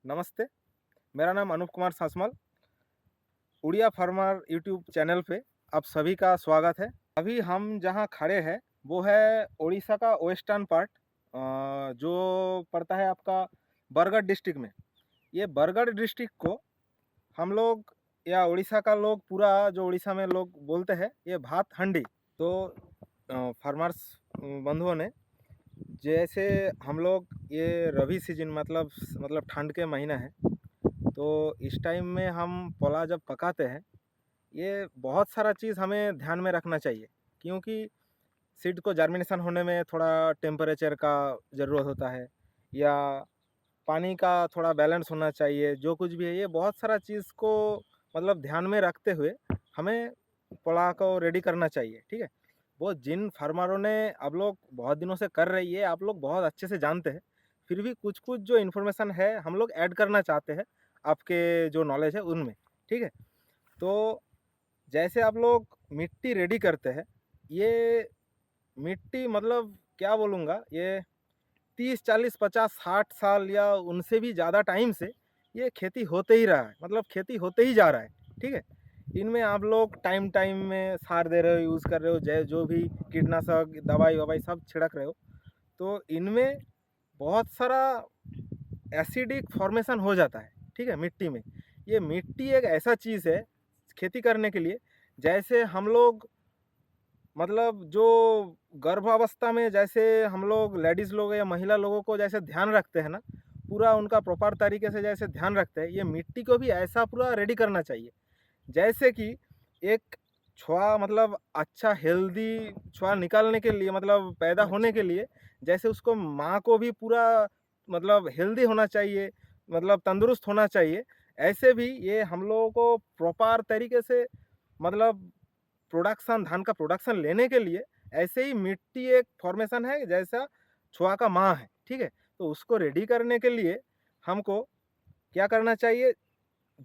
नमस्ते, मेरा नाम Anoop Kumar Sansmal. Odia farmer YouTube channel पे आप सभी का स्वागत है। अभी हम जहाँ खड़े हैं वो है उड़ीसा का वेस्टर्न पार्ट, जो पड़ता है आपका बरगढ़ डिस्ट्रिक्ट में। ये बरगढ़ डिस्ट्रिक्ट को हम लोग या उड़ीसा का लोग पूरा जो उड़ीसा में लोग बोलते हैं ये भात हंडी। तो फार्मर्स बंधुओं ने जैसे हम लोग ये रबी सीजन मतलब ठंड के महीना है, तो इस टाइम में हम पोला जब पकाते हैं ये बहुत सारा चीज़ हमें ध्यान में रखना चाहिए, क्योंकि सीड को जर्मिनेशन होने में थोड़ा टेम्परेचर का ज़रूरत होता है या पानी का थोड़ा बैलेंस होना चाहिए। जो कुछ भी है ये बहुत सारा चीज़ को मतलब ध्यान में रखते हुए हमें पोला को रेडी करना चाहिए, ठीक है। वो जिन फार्मरों ने आप लोग बहुत दिनों से कर रही है आप लोग बहुत अच्छे से जानते हैं, फिर भी कुछ कुछ जो इन्फॉर्मेशन है हम लोग ऐड करना चाहते हैं आपके जो नॉलेज है उनमें, ठीक है। तो जैसे आप लोग मिट्टी रेडी करते हैं, ये मिट्टी मतलब क्या बोलूँगा, ये 30, 40, 50, 60 साल या उनसे भी ज़्यादा टाइम से ये खेती होते ही रहा है, मतलब खेती होते ही जा रहा है, ठीक है। इनमें आप लोग टाइम टाइम में सार दे रहे हो, यूज़ कर रहे हो, जो भी कीटनाशक दवाई ववाई सब छिड़क रहे हो, तो इनमें बहुत सारा एसिडिक फॉर्मेशन हो जाता है, ठीक है, मिट्टी में। ये मिट्टी एक ऐसा चीज़ है खेती करने के लिए, जैसे हम लोग मतलब जो गर्भावस्था में जैसे हम लोग लेडीज़ लोग या महिला लोगों को जैसे ध्यान रखते हैं ना, पूरा उनका प्रॉपर तरीके से जैसे ध्यान रखते हैं, ये मिट्टी को भी ऐसा पूरा रेडी करना चाहिए। जैसे कि एक छुआ मतलब अच्छा हेल्दी छुआ निकालने के लिए मतलब पैदा होने के लिए जैसे उसको माँ को भी पूरा मतलब हेल्दी होना चाहिए, मतलब तंदुरुस्त होना चाहिए, ऐसे भी ये हम लोगों को प्रॉपर तरीके से मतलब प्रोडक्शन धान का प्रोडक्शन लेने के लिए ऐसे ही मिट्टी एक फॉर्मेशन है जैसा छुआ का माँ है, ठीक है। तो उसको रेडी करने के लिए हमको क्या करना चाहिए,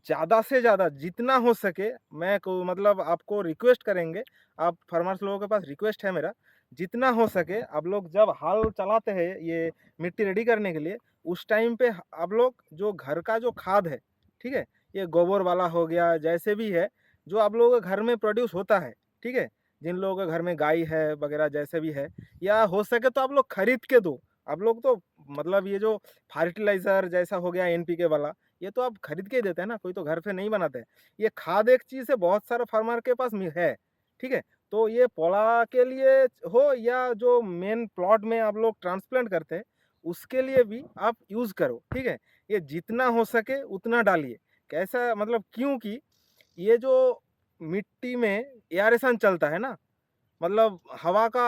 ज़्यादा से ज़्यादा जितना हो सके मैं को मतलब आपको रिक्वेस्ट करेंगे, आप फार्मर्स लोगों के पास रिक्वेस्ट है मेरा, जितना हो सके आप लोग जब हल चलाते हैं ये मिट्टी रेडी करने के लिए, उस टाइम पे आप लोग जो घर का जो खाद है, ठीक है, ये गोबर वाला हो गया जैसे भी है, जो आप लोगों के घर में प्रोड्यूस होता है, ठीक है, जिन लोगों के घर में गाय है वगैरह जैसे भी है, या हो सके तो आप लोग खरीद के दो। आप लोग तो मतलब ये जो फर्टिलाइज़र जैसा हो गया एनपीके वाला, ये तो आप खरीद के ही देते हैं ना, कोई तो घर पे नहीं बनाते हैं। ये खाद एक चीज़ है बहुत सारे फार्मर के पास है, ठीक है। तो ये पोला के लिए हो या जो मेन प्लॉट में आप लोग ट्रांसप्लांट करते हैं, उसके लिए भी आप यूज़ करो, ठीक है। ये जितना हो सके उतना डालिए। कैसा मतलब, क्योंकि ये जो मिट्टी में एयरेशन चलता है ना, मतलब हवा का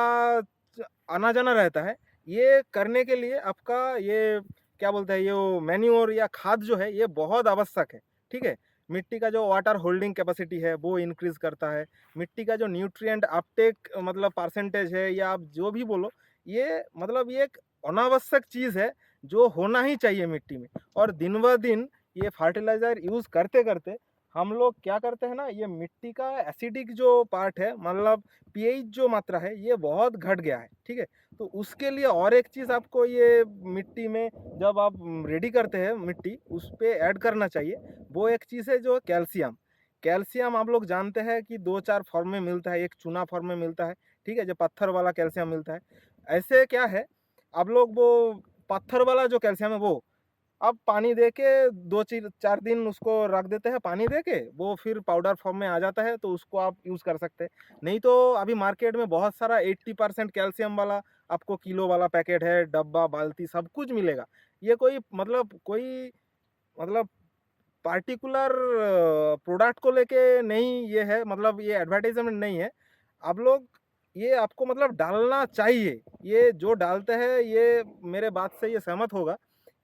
आना जाना रहता है, ये करने के लिए आपका ये क्या बोलते हैं, ये मैन्योर या खाद जो है ये बहुत आवश्यक है, ठीक है। मिट्टी का जो वाटर होल्डिंग कैपेसिटी है वो इंक्रीज करता है। मिट्टी का जो न्यूट्रिएंट अपटेक मतलब परसेंटेज है या आप जो भी बोलो, ये मतलब ये एक अनावश्यक चीज़ है जो होना ही चाहिए मिट्टी में। और दिन ब दिन ये फर्टिलाइज़र यूज़ करते करते हम लोग क्या करते हैं ना, ये मिट्टी का एसिडिक जो पार्ट है मतलब पीएच जो मात्रा है ये बहुत घट गया है, ठीक है। तो उसके लिए और एक चीज़ आपको ये मिट्टी में जब आप रेडी करते हैं मिट्टी उस पे ऐड करना चाहिए, वो एक चीज़ है जो कैल्शियम। कैल्शियम आप लोग जानते हैं कि 2-4 फॉर्म में मिलता है, एक चूना फॉर्म में मिलता है, ठीक है, जो पत्थर वाला कैल्शियम मिलता है। ऐसे क्या है, आप लोग वो पत्थर वाला जो कैल्शियम है वो अब पानी दे के 2-4 दिन उसको रख देते हैं पानी दे के, वो फिर पाउडर फॉर्म में आ जाता है, तो उसको आप यूज़ कर सकते हैं। नहीं तो अभी मार्केट में बहुत सारा 80% कैल्शियम वाला आपको किलो वाला पैकेट है, डब्बा, बाल्टी सब कुछ मिलेगा। ये कोई मतलब पार्टिकुलर प्रोडक्ट को लेके नहीं ये है, मतलब ये एडवर्टाइज़मेंट नहीं है। आप लोग ये आपको मतलब डालना चाहिए। ये जो डालते हैं ये मेरे बात से ये सहमत होगा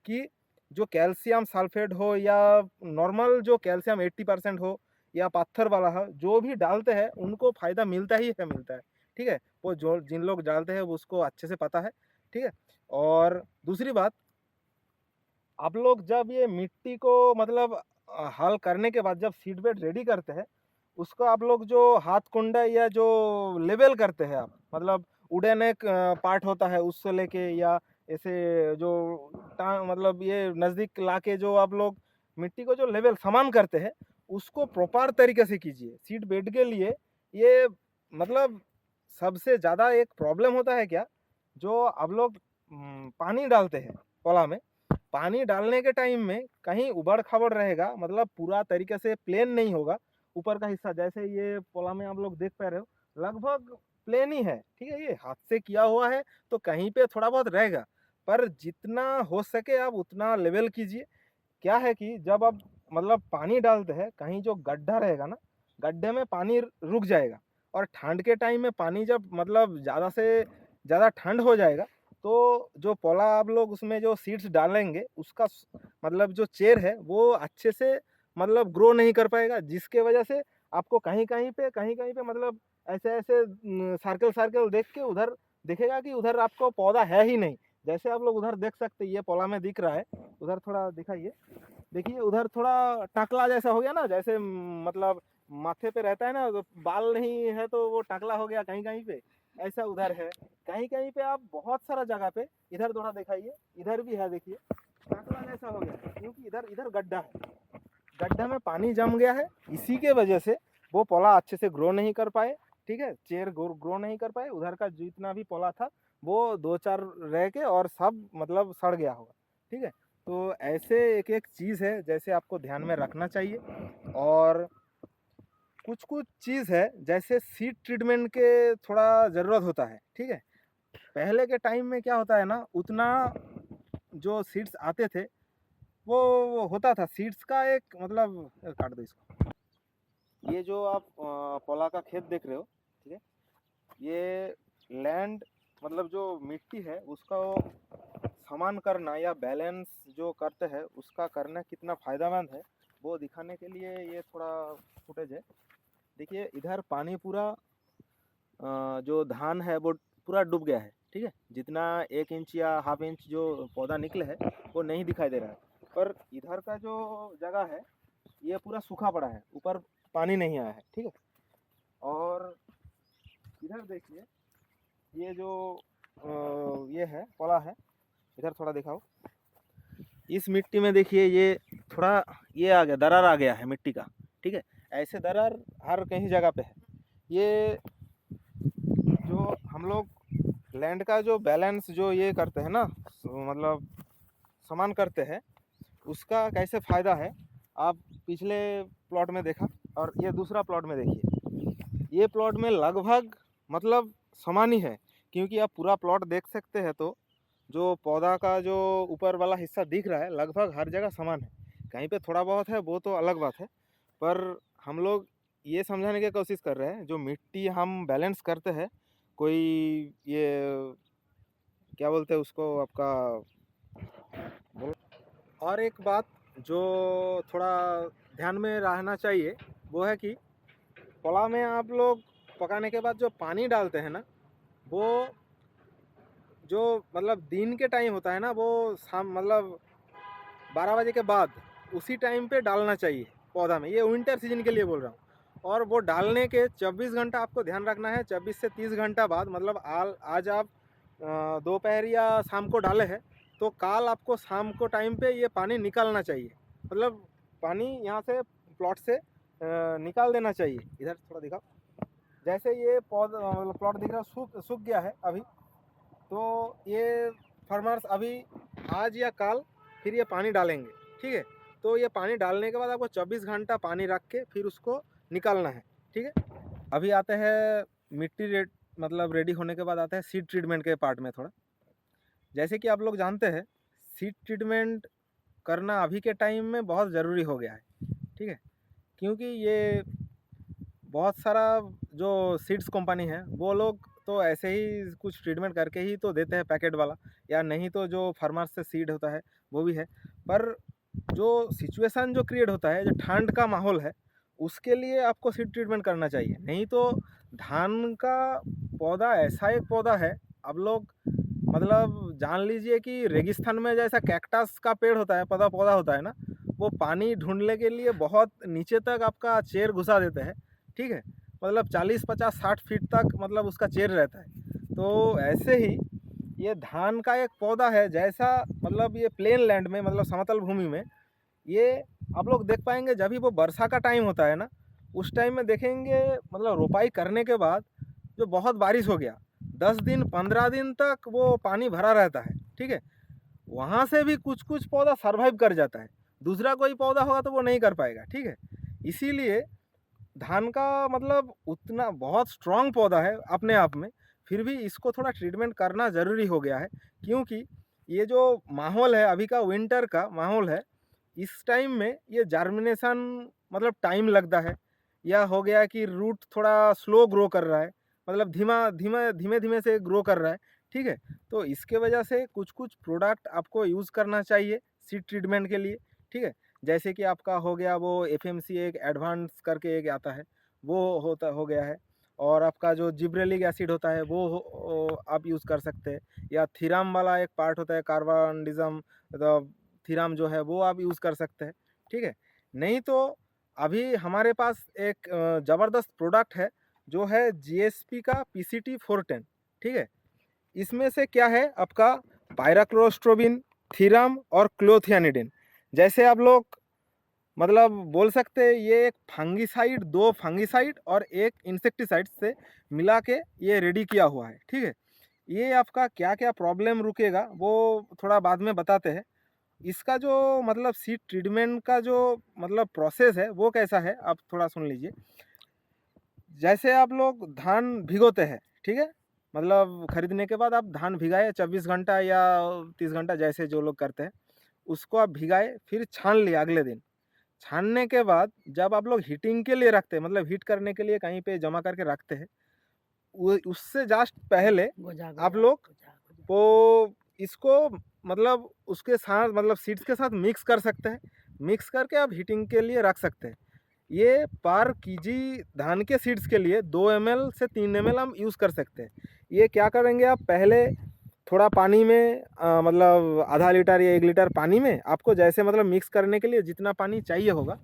कि जो कैल्शियम सल्फेट हो या नॉर्मल जो कैल्शियम 80% हो या पत्थर वाला हो, जो भी डालते हैं उनको फ़ायदा मिलता ही है, मिलता है, ठीक है। वो जो जिन लोग डालते हैं वो उसको अच्छे से पता है, ठीक है। और दूसरी बात, आप लोग जब ये मिट्टी को मतलब हल करने के बाद जब सीड बेड रेडी करते हैं, उसको आप लोग जो हाथ कुंडा या जो लेवल करते हैं आप, मतलब वुडन एक पार्ट होता है उससे लेके या ऐसे जो मतलब ये नज़दीक लाके जो आप लोग मिट्टी को जो लेवल समान करते हैं उसको प्रॉपर तरीके से कीजिए। सीड बेड के लिए ये मतलब सबसे ज़्यादा एक प्रॉब्लम होता है क्या, जो आप लोग पानी डालते हैं पौला में, पानी डालने के टाइम में कहीं उबड़-खाबड़ रहेगा, मतलब पूरा तरीके से प्लेन नहीं होगा। ऊपर का हिस्सा जैसे ये पौला में आप लोग देख पा रहे हो, लगभग प्लेन ही है, ठीक है? ये हाथ से किया हुआ है, तो कहीं पे थोड़ा बहुत रहेगा, पर जितना हो सके आप उतना लेवल कीजिए। क्या है कि जब आप मतलब पानी डालते हैं, कहीं जो गड्ढा रहेगा ना, गड्ढे में पानी रुक जाएगा और ठंड के टाइम में पानी जब मतलब ज़्यादा से ज़्यादा ठंड हो जाएगा, तो जो पौला आप लोग उसमें जो सीड्स डालेंगे, उसका मतलब जो चेर है, वो अच्छे से मतलब ग्रो नहीं कर पाएगा, जिसके वजह से आपको कहीं-कहीं पे मतलब ऐसे-ऐसे सर्कल-सर्कल देख के उधर दिखेगा कि उधर आपको पौधा है ही नहीं। जैसे आप लोग उधर देख सकते हैं, ये पौला में दिख रहा है, उधर थोड़ा दिखाइए। देखिए उधर थोड़ा टकला जैसा हो गया ना, जैसे मतलब माथे पे रहता है ना, तो बाल नहीं है तो वो टकला हो गया कहीं-कहीं पे, ऐसा उधर है। कहीं-कहीं पे आप बहुत सारा जगह पे इधर थोड़ा दिखाइए, इधर भी है देखिए, टकला जैसा हो गया क्योंकि इधर इधर गड्ढा है। गड्ढा में पानी जम गया है, इसी के वजह से वो पौला अच्छे से ग्रो नहीं कर पाए, ठीक है? चेर ग्रो नहीं कर पाए, उधर का जितना भी पौला था वो 2-4 रह के और सब मतलब सड़ गया होगा, ठीक है? तो ऐसे एक-एक चीज़ है जैसे आपको ध्यान में रखना चाहिए। और कुछ-कुछ चीज़ है जैसे सीड ट्रीटमेंट के थोड़ा ज़रूरत होता है, ठीक है? पहले के टाइम में क्या होता है ना, उतना जो सीड्स आते थे वो होता था सीड्स का एक मतलब काट दो इसको। ये जो आप पौला का खेत देख रहे हो, ठीक है? ये लैंड मतलब जो मिट्टी है उसका समान करना या बैलेंस जो करते हैं उसका करना कितना फ़ायदेमंद है, वो दिखाने के लिए ये थोड़ा फुटेज है। देखिए इधर पानी पूरा जो धान है वो पूरा डूब गया है, ठीक है? जितना 1 इंच या हाफ इंच जो पौधा निकले है वो नहीं दिखाई दे रहा है, पर इधर का जो जगह है ये पूरा सूखा पड़ा है, ऊपर पानी नहीं आया है, ठीक है? और इधर देखिए ये जो ये है पौला है, इधर थोड़ा दिखाओ। इस मिट्टी में देखिए ये थोड़ा ये आ गया, दरार आ गया है मिट्टी का, ठीक है? ऐसे दरार हर कहीं जगह पे है। ये जो हम लोग लैंड का जो बैलेंस जो ये करते हैं ना, मतलब समान करते हैं, उसका कैसे फ़ायदा है आप पिछले प्लॉट में देखा और ये दूसरा प्लॉट में देखिए। ये प्लॉट में लगभग मतलब समान ही है, क्योंकि आप पूरा प्लॉट देख सकते हैं तो जो पौधा का जो ऊपर वाला हिस्सा दिख रहा है लगभग हर जगह समान है। कहीं पे थोड़ा बहुत है वो तो अलग बात है, पर हम लोग ये समझाने की कोशिश कर रहे हैं जो मिट्टी हम बैलेंस करते हैं, कोई ये क्या बोलते हैं उसको आपका बोलो। और एक बात जो थोड़ा ध्यान में रहना चाहिए वो है कि पोला में आप लोग पकाने के बाद जो पानी डालते हैं ना, वो जो मतलब दिन के टाइम होता है ना, वो शाम मतलब 12 बजे के बाद उसी टाइम पे डालना चाहिए पौधा में। ये विंटर सीजन के लिए बोल रहा हूँ। और वो डालने के 24 घंटा आपको ध्यान रखना है, 24 से 30 घंटा बाद मतलब आज आप दोपहर या शाम को डाले हैं तो कल आपको शाम को टाइम पे ये पानी निकालना चाहिए। मतलब पानी यहाँ से प्लॉट से निकाल देना चाहिए। इधर थोड़ा दिखाओ, जैसे ये पौधा मतलब प्लॉट दिख रहा है सूख गया है अभी, तो ये फार्मर्स अभी आज या कल फिर ये पानी डालेंगे, ठीक है? तो ये पानी डालने के बाद आपको 24 घंटा पानी रख के फिर उसको निकालना है, ठीक है? अभी आते हैं मिट्टी रेडी होने के बाद आता है सीड ट्रीटमेंट के पार्ट में थोड़ा। जैसे कि आप लोग जानते हैं सीड ट्रीटमेंट करना अभी के टाइम में बहुत ज़रूरी हो गया है, ठीक है? क्योंकि ये बहुत सारा जो सीड्स कंपनी है वो लोग तो ऐसे ही कुछ ट्रीटमेंट करके ही तो देते हैं पैकेट वाला, या नहीं तो जो फार्मर से सीड होता है वो भी है। पर जो सिचुएशन जो क्रिएट होता है, जो ठंड का माहौल है, उसके लिए आपको सीड ट्रीटमेंट करना चाहिए। नहीं तो धान का पौधा ऐसा एक पौधा है, आप लोग मतलब जान लीजिए कि रेगिस्तान में जैसा कैक्टस का पेड़ होता है, पौधा होता है ना, वो पानी ढूंढने के लिए बहुत नीचे तक आपका चेर घुसा देते हैं, ठीक है? मतलब 40, 50, 60 फीट तक मतलब उसका चेर रहता है। तो ऐसे ही ये धान का एक पौधा है, जैसा मतलब ये प्लेन लैंड में मतलब समतल भूमि में ये आप लोग देख पाएंगे जब भी वो वर्षा का टाइम होता है ना, उस टाइम में देखेंगे मतलब रोपाई करने के बाद जो बहुत बारिश हो गया 10 दिन 15 दिन तक वो पानी भरा रहता है, ठीक है। वहाँ से भी कुछ कुछ पौधा सर्वाइव कर जाता है, दूसरा कोई पौधा होगा तो वो नहीं कर पाएगा, ठीक है। इसीलिए धान का मतलब उतना बहुत स्ट्रांग पौधा है अपने आप में, फिर भी इसको थोड़ा ट्रीटमेंट करना ज़रूरी हो गया है, क्योंकि ये जो माहौल है अभी का विंटर का माहौल है, इस टाइम में ये जर्मिनेशन मतलब टाइम लगता है, या हो गया कि रूट थोड़ा स्लो ग्रो कर रहा है, मतलब धीमे धीमे से ग्रो कर रहा है, ठीक है। तो इसके वजह से कुछ कुछ प्रोडक्ट आपको यूज़ करना चाहिए सीड ट्रीटमेंट के लिए, ठीक है। जैसे कि आपका हो गया वो एफएमसी एक एडवांस करके एक आता है, वो होता हो गया है। और आपका जो जिब्रेलिक एसिड होता है वो आप यूज़ कर सकते हैं, या थीराम वाला एक पार्ट होता है कार्बनडिज्म, मतलब थीराम जो है वो आप यूज़ कर सकते हैं, ठीक है। नहीं तो अभी हमारे पास एक ज़बरदस्त प्रोडक्ट है जो है जीएसपी का पीसीटी 410, ठीक है। इसमें से क्या है आपका पायराक्लोस्ट्रोबिन, थीराम और क्लोथियानिडिन, जैसे आप लोग मतलब बोल सकते हैं ये एक फंगिसाइड, दो फंगिसाइड और एक इंसेक्टिसाइड से मिला के ये रेडी किया हुआ है, ठीक है। ये आपका क्या क्या प्रॉब्लम रुकेगा वो थोड़ा बाद में बताते हैं। इसका जो मतलब सीड ट्रीटमेंट का जो मतलब प्रोसेस है वो कैसा है आप थोड़ा सुन लीजिए। जैसे आप लोग धान भिगोते हैं, ठीक है, मतलब खरीदने के बाद आप धान भिगाए 24 घंटा या 30 घंटा जैसे जो लोग करते हैं, उसको आप भिगाए फिर छान लिया अगले दिन। छानने के बाद जब आप लोग हीटिंग के लिए रखते हैं, मतलब हीट करने के लिए कहीं पे जमा करके रखते हैं, वो उससे जस्ट पहले आप लोग वो इसको मतलब उसके साथ मतलब सीड्स के साथ मिक्स कर सकते हैं, मिक्स करके आप हीटिंग के लिए रख सकते हैं। ये पर केजी धान के सीड्स के लिए 2 ml से 3 ml हम यूज़ कर सकते हैं। ये क्या करेंगे आप पहले थोड़ा पानी में मतलब आधा लीटर या 1 लीटर पानी में आपको जैसे मतलब मिक्स करने के लिए जितना पानी चाहिए होगा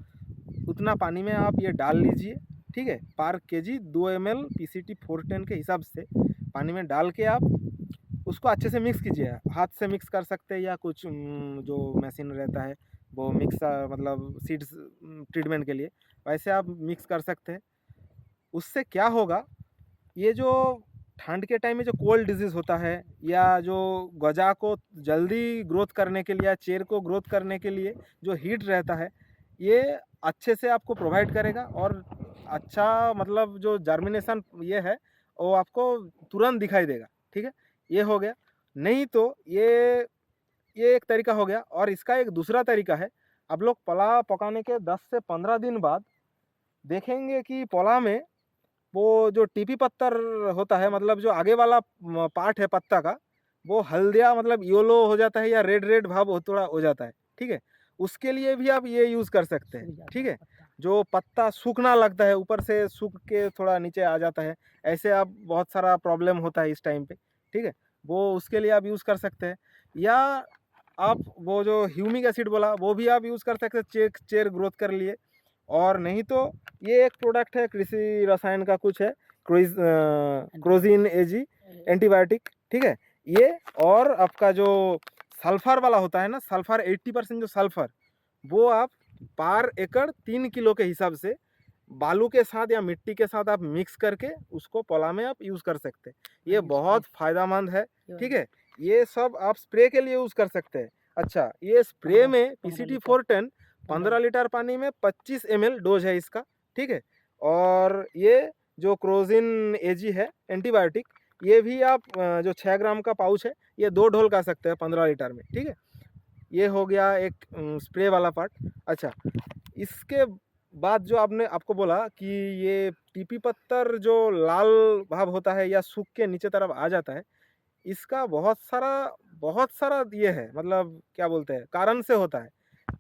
उतना पानी में आप ये डाल लीजिए, ठीक है। पर केजी 2 ml पीसीटी 410 के हिसाब से पानी में डाल के आप उसको अच्छे से मिक्स कीजिए। हाथ से मिक्स कर सकते हैं या कुछ जो मशीन रहता है वो मिक्स मतलब सीड्स ट्रीटमेंट के लिए वैसे आप मिक्स कर सकते हैं। उससे क्या होगा, ये जो ठंड के टाइम में जो कोल्ड डिजीज़ होता है या जो गजा को जल्दी ग्रोथ करने के लिए या चेर को ग्रोथ करने के लिए जो हीट रहता है, ये अच्छे से आपको प्रोवाइड करेगा और अच्छा मतलब जो जर्मिनेशन ये है वो आपको तुरंत दिखाई देगा, ठीक है। ये हो गया। नहीं तो ये एक तरीका हो गया, और इसका एक दूसरा तरीका है। आप लोग पोला पकाने के 10 से 15 दिन बाद देखेंगे कि पोला में वो जो टीपी पत्तर होता है, मतलब जो आगे वाला पार्ट है पत्ता का, वो हल्दिया मतलब येलो हो जाता है या रेड रेड भाव थोड़ा हो जाता है, ठीक है। उसके लिए भी आप ये यूज़ कर सकते हैं, ठीक है। जो पत्ता सूखना लगता है, ऊपर से सूख के थोड़ा नीचे आ जाता है, ऐसे आप बहुत सारा प्रॉब्लम होता है इस टाइम पे, ठीक है। वो उसके लिए आप यूज़ कर सकते हैं, या आप वो जो ह्यूमिक एसिड बोला वो भी आप यूज़ कर सकते हैं चेर ग्रोथ कर लिए। और नहीं तो ये एक प्रोडक्ट है कृषि रसायन का कुछ है, क्रोजिन एजी एंटीबायोटिक, ठीक है। ये और आपका जो सल्फर वाला होता है ना, सल्फर 80% जो सल्फर, वो आप पर एकड़ 3 किलो के हिसाब से बालू के साथ या मिट्टी के साथ आप मिक्स करके उसको पोला में आप यूज़ कर सकते हैं। ये बहुत फ़ायदेमंद है, ठीक है। ये सब आप स्प्रे के लिए यूज़ कर सकते हैं। अच्छा, ये स्प्रे में पीसीटी 410 15 लीटर पानी में 25 ml डोज है इसका, ठीक है। और ये जो क्रोजिन एजी है एंटीबायोटिक, ये भी आप जो 6 ग्राम का पाउच है ये 2 ढोल कर सकते हैं 15 लीटर में, ठीक है। ये हो गया एक स्प्रे वाला पार्ट। अच्छा, इसके बाद जो आपने आपको बोला कि ये टीपी पत्तर जो लाल भाव होता है या सूख के नीचे तरफ आ जाता है, इसका बहुत सारा ये है, मतलब क्या बोलते हैं कारण से होता है।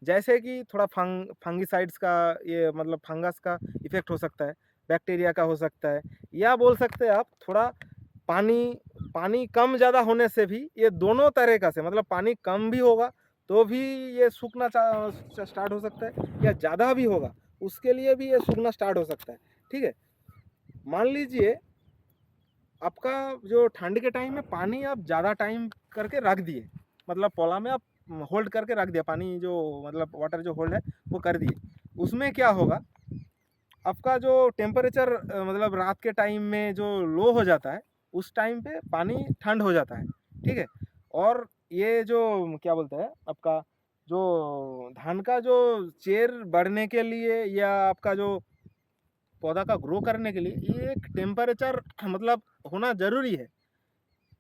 जैसे कि थोड़ा फंगिसाइड्स का ये मतलब फंगस का इफेक्ट हो सकता है, बैक्टीरिया का हो सकता है, या बोल सकते हैं आप थोड़ा पानी पानी कम ज़्यादा होने से भी ये दोनों तरह का से मतलब पानी कम भी होगा तो भी ये सूखना स्टार्ट हो सकता है, या ज़्यादा भी होगा उसके लिए भी ये सूखना स्टार्ट हो सकता है, ठीक है। मान लीजिए आपका जो ठंड के टाइम में पानी आप ज़्यादा टाइम करके रख दिए, मतलब पोला में आप होल्ड करके रख दिया पानी, जो मतलब वाटर जो होल्ड है वो कर दिए, उसमें क्या होगा, आपका जो टेम्परेचर मतलब रात के टाइम में जो लो हो जाता है, उस टाइम पे पानी ठंड हो जाता है, ठीक है। और ये जो क्या बोलते हैं आपका, जो धान का जो चेर बढ़ने के लिए या आपका जो पौधा का ग्रो करने के लिए, ये एक टेम्परेचर मतलब होना ज़रूरी है।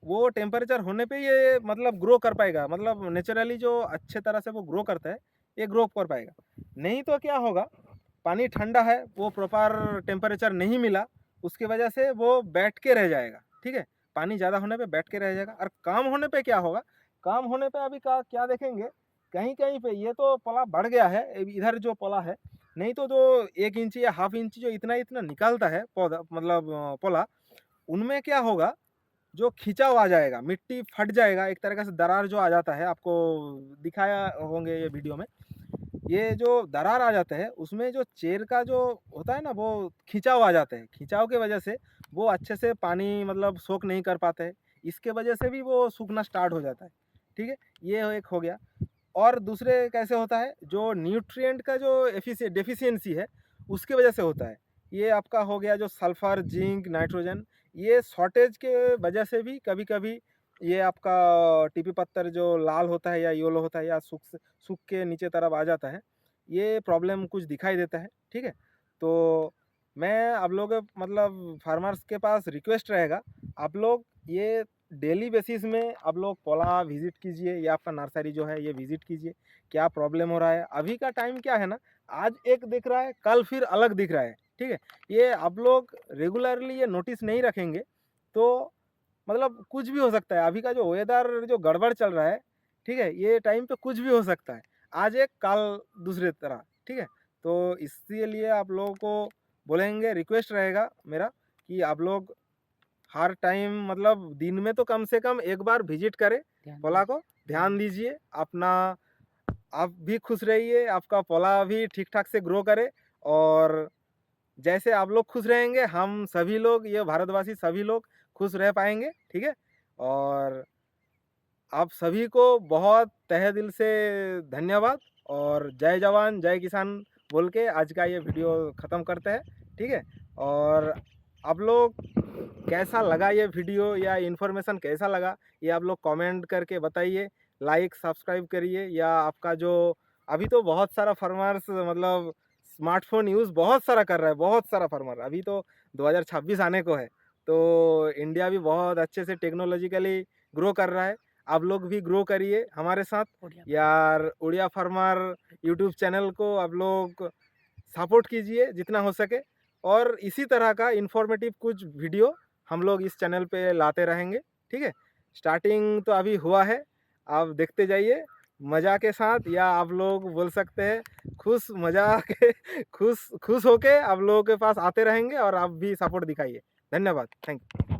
वो टेम्परेचर होने पे ये मतलब ग्रो कर पाएगा, मतलब नेचुरली जो अच्छे तरह से वो ग्रो करता है, ये ग्रो कर पाएगा। नहीं तो क्या होगा, पानी ठंडा है, वो प्रॉपर टेम्परेचर नहीं मिला, उसकी वजह से वो बैठ के रह जाएगा, ठीक है। पानी ज़्यादा होने पे बैठ के रह जाएगा। और काम होने पे क्या होगा, काम होने पे अभी का क्या देखेंगे, कहीं कहीं पे ये तो पला बढ़ गया है, इधर जो पला है, नहीं तो जो 1 इंची या हाफ इंची जो इतना इतना निकलता है पौधा, मतलब पौला, उनमें क्या होगा, जो खिंचाव आ जाएगा, मिट्टी फट जाएगा, एक तरह से दरार जो आ जाता है, आपको दिखाया होंगे ये वीडियो में, ये जो दरार आ जाता है उसमें जो चेर का जो होता है ना, वो खिंचाव आ जाता है, खिंचाव के वजह से वो अच्छे से पानी मतलब सोख नहीं कर पाते हैं, इसके वजह से भी वो सूखना स्टार्ट हो जाता है, ठीक है। ये एक हो गया। और दूसरे कैसे होता है, जो न्यूट्रिएंट का जो डेफिशिएंसी है, उसकी वजह से होता है। ये आपका हो गया जो सल्फर, जिंक, नाइट्रोजन, ये शॉर्टेज के वजह से भी कभी कभी ये आपका टीपी पत्तर जो लाल होता है या येलो होता है या सूख के नीचे तरफ आ जाता है, ये प्रॉब्लम कुछ दिखाई देता है, ठीक है। तो मैं आप लोग मतलब फार्मर्स के पास रिक्वेस्ट रहेगा, आप लोग ये डेली बेसिस में आप लोग पोला विजिट कीजिए, या आपका नर्सरी जो है ये विजिट कीजिए, क्या प्रॉब्लम हो रहा है। अभी का टाइम क्या है ना, आज एक दिख रहा है, कल फिर अलग दिख रहा है, ठीक है। ये आप लोग रेगुलरली ये नोटिस नहीं रखेंगे तो मतलब कुछ भी हो सकता है। अभी का जो वेदर जो गड़बड़ चल रहा है, ठीक है, ये टाइम पे कुछ भी हो सकता है, आज एक कल दूसरे तरह, ठीक है। तो इसीलिए आप लोगों को बोलेंगे, रिक्वेस्ट रहेगा मेरा कि आप लोग हर टाइम मतलब दिन में तो कम से कम एक बार विजिट करें पोला को, ध्यान दीजिए अपना, आप भी खुश रहिए, आपका पोला भी ठीक ठाक से ग्रो करे, और जैसे आप लोग खुश रहेंगे, हम सभी लोग, ये भारतवासी सभी लोग खुश रह पाएंगे, ठीक है। और आप सभी को बहुत तहे दिल से धन्यवाद, और जय जवान जय किसान बोल के आज का ये वीडियो ख़त्म करते हैं, ठीक है। और आप लोग कैसा लगा ये वीडियो या इन्फॉर्मेशन कैसा लगा, ये आप लोग कमेंट करके बताइए, लाइक सब्सक्राइब करिए। या आपका जो अभी तो बहुत सारा फार्मर्स मतलब स्मार्टफोन यूज़ बहुत सारा कर रहा है, बहुत सारा फार्मर, अभी तो 2026 आने को है, तो इंडिया भी बहुत अच्छे से टेक्नोलॉजिकली ग्रो कर रहा है। आप लोग भी ग्रो करिए हमारे साथ। यार उड़िया फार्मर यूट्यूब चैनल को आप लोग सपोर्ट कीजिए जितना हो सके, और इसी तरह का इंफॉर्मेटिव कुछ वीडियो हम लोग इस चैनल पे लाते रहेंगे, ठीक है। स्टार्टिंग तो अभी हुआ है, आप देखते जाइए मज़ा के साथ, या आप लोग बोल सकते हैं खुश मज़ा के खुश खुश होके आप लोगों के पास आते रहेंगे, और आप भी सपोर्ट दिखाइए। धन्यवाद, थैंक यू।